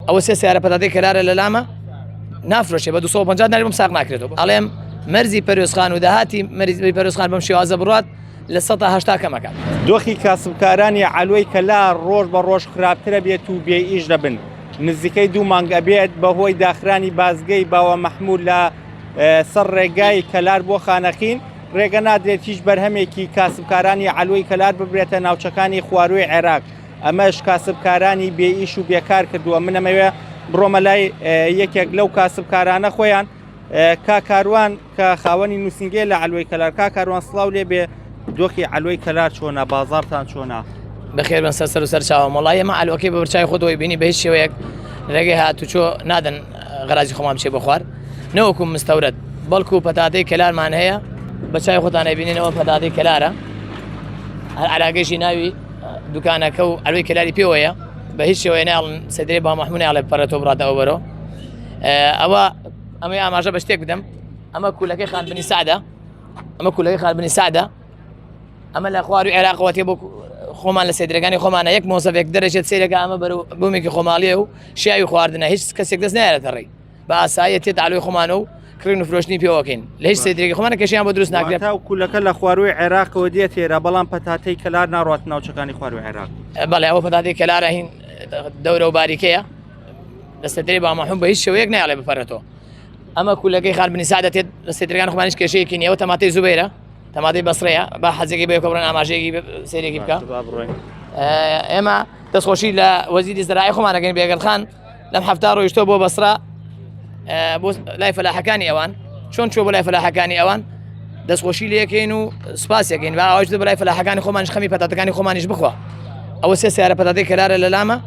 ئەوە سێ سیارە پەتاتەی کەلارە لە لامە نافرۆشێ بە 250 ناری بم ساق ناکرێتەوە ئەڵێم مەرزی پەروێزخان و داهاتی مەرزی پەروێزخان بەم شێوازە بڕات لە 180 کەمەکان. دۆخی کاسبکارانی عەلوەی کەلار ڕۆژ بە ڕۆژ خراپترە بێت و بێئیش دەبن. نزیکەی 2 مانگە بێت بەهۆی داخرانی بازگەی باوە مەحموود لە سەر ڕێگای کەلار بۆ خانەخین ڕێگە نادرێت هیچ بەرهەمێکی کاسبکارانی عەلوەی کەلار ببرێتە ناوچەکانی خواروی عێراق. ئەمەش کاسبکارانی بێئیش و بێکار کردووە. منەمەوێ بڕۆمە لای یەکێک لەو کاسبکارانە خۆیان کاکاروان کە خاوەنی نووسنگێ لە عەلوەی کەلار. کاکاروان سڵاو لێ بێ، دۆخی عەلوەی کەلار چۆنە، بازاڕتان چۆنە؟ بەخێر بن سەر و سەر چاوە. وەڵای ئێمە عەلوەکەی بە بەرچاوی خۆتەوەی بینی بە هیچ شێوەیەک ڕێگەی هاتوچۆ نادەن غەرازی خۆمان بچێ بۆ خوار نەوەکو مستەورەت، بەڵکو پەتاتەی کەلارمان هەیە بە چاوی خۆتان ئەبینینەوە پەتاتەی کەلارە، هەر عەلاقەیشی ناوی دوکانەکە و عەلوەی کەلاری پێوەیە، بە هیچ شێوەیە ناڵن سەدرێ با مەحموود ناڵێ بپەرێتەوە بڕاتە ئەو بەرەوە. ئەمەی ئاماژە بە شتێک بدەم، ئەمە کولەکەی خانبنی سعدە، ئەمە کولەکەی خانبنی سعدە، ئەمە لە خواروی عێراقەوە تێ بۆ خۆمان لە سێدرەکانی خۆمانە یەک مۆسەفێک دەرەچێت سێرەکە ئەمە بەرەو بوومێکی خۆماڵیە و شیاوی خواردنە هیچ کەسێک دەست نایێتە ڕێی بە ئاساییە تێت عەلوەی خۆمانە و کڕین و فرۆشتنی پێوەکەین لە هیچ سێدرێکی خۆمانە کەشیان بۆ دروست ناکرێت. تا کولەکە لە خواروی عێراقەوە دێت هێرە، بەڵام پەتاتەی کەلار ناڕات ناوچەکانی خواروی عێراق. بەڵێ ئەوە پەتاتەی کەلارە هین دەورە و باریکەیە لە سێدرەی با مەحموود بە هیچ شێوەیەک نایڵێ بپەرێتەوە. ئەمە کولەکەی خانبنی سعدە تێت لە سێدرەکان خۆمانیش کێشەیەکی نییە. ئەوە تەماتەی زوبەیرە، تەماتەی بەسڕەیە، با حەزێکی بە کۆبڕن ئاماژەیەکی سێرێکی بکە. ئێمە دەستخۆشی لە وەزیری زراعی خۆمانەکەین بێگەلخان لەم هەفتە ڕۆیشتۆ بۆ بەسڕا بۆ لای فەلاحەکانی ئەوان. چۆن چۆ بۆ لای فەلاحەکانی ئەوان دەستخۆشی لەکەین و سپاسێکین و ئەوش بە لای فەلاحەکانی خۆمانیش خەمی پەتاتەکانی خۆمانیش بخوا. ئەوە سێ سیارە پەتاتەی کەلارە لە لامە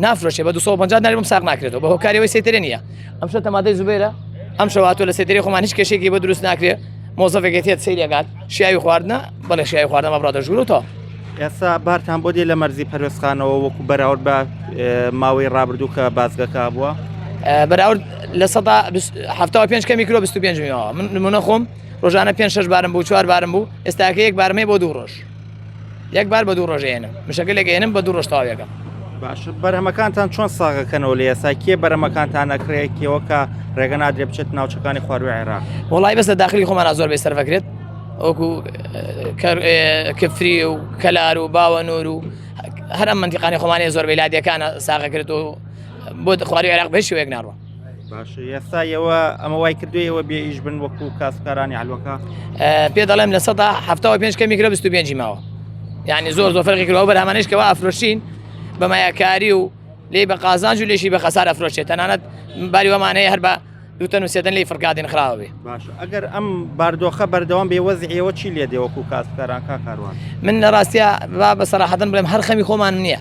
نافرۆشێ بە 250 ناری بم ساق ناکرێتەوە بە هۆکاریەوەی سێترێ نییە. ئەم شە تەماتەی زوبەیرە، ئەم شەواتۆ لە سێتری خۆمان هیچ کێشێکی بۆ دروست ناکرێت. مۆزەفێکێت سەیرێکات شیاوی خواردنە بەڵێ شیاوی خواردنەمە بڕاتە ژوورەوە. ئێستا بارتان بۆ دێ لە مەرزی پەروێزخانەوە وەکو بەراورد بە ماوەی ڕابردوو کە بازگەکە بووە بەراورد لە 75 کەمی کیلۆ 25 میلیۆنەوە. من نمونە خۆم ڕۆژانە 5-6 بارم بوو 4 بارم بوو، ئێستاکە یەک بارمێ بۆ 2 ڕۆژ، یەک بار بە 2 ڕۆژ ئێنم مشەکلێک ئێنم بە 2 ڕۆژ تاویەکەم. باش بەرهەمەکانتان چۆن ساغەکەنەوە لە ئێستا کێ بەرهەمەکانتان نەکرێتەوە کە ڕێگە نادرێ بچێت ناوچەکانی خواروی عێراق؟ وڵای بەس لە داخلی خۆمانە زۆر بێ سەرفەکرێت وەکو کفری و کەلار و باوەنور و هەر ئەم منتیقانی خۆمانی زۆر بەیلادیەکانە ساغەکرێت و بۆ خواروی عێراق بە هیچ شێوەیەک ناڕوە. باش ئێستا ئێوە ئەمە وای کردوویەوە بێئیش بن وەکو کاسبکارانی عەلوەکە؟ پێ دەڵێم لە 175 کەمی کیلۆ 25 ماوە، یعنی زۆر فەرقی کردەوە بەرهەمانەش کەوا ئەفرۆشین بە مایەکاری و لێ بە قازانج و لێشی بە خەسار ئەفرۆشێت، تەنانەت باری وەمانەیە هەر بە 2 و 3 لی فڕکاتین خراوە بێ. باش ئەگەر ئەم باردۆخە بەردەوام بێ وەزعیەوە چی لێ دێ وەکو کاسبکاران کاکاروان؟ من لە ڕاستیە بە سەراحەتەن بڵێم هەر خەمی خۆمان نییە،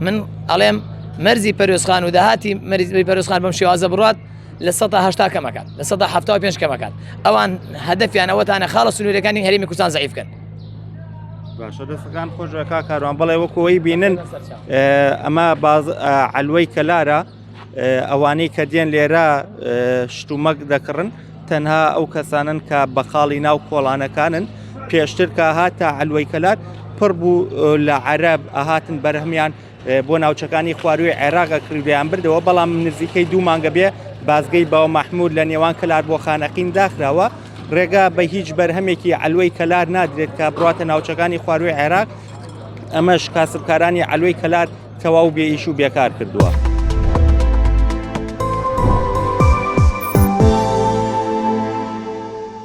من ئەڵێم مەرزی پەروێزخان و داهاتی مەرزی پەروێزخان بەم شێوازە بڕات لە 180 کەمەکان لە 175 کەمەکان. ئەوان هەدەفیان ئەوەتانە خاڵە سنوورەکانی هەرێمی کوردستان زەعیفکەن. باشە دەستەکان خۆشە کاکاروان، بەڵێ وەکەوەی بینن ئەمە عەلوەی کەلارە، ئەوانەی کە دێن لێرە شتومەک دەکڕن تەنها ئەو کەسانن کە بەخاڵی ناو کۆڵانەکانن. پێشتر کە هاتە عەلوەی کەلار پڕ بوو لە عەرەب ئاهاتن بەرهەمیان بۆ ناوچەکانی خواروی عێراقە کردیان بردەوە، بەڵام نزیکەی 2 مانگە بێ بازگەی باوە مەحموود لە نێوان کەلار بۆ خانەقین داخراوە. ڕێگا بە هیچ بەرهەمێکی عەلوەی کەلار نادرێت کە بڕاتە ناوچەکانی خواروی عێراق. ئەمەش کاسبکارانی عەلوەی کەلار تەواو بێئیش و بێکار کردووە.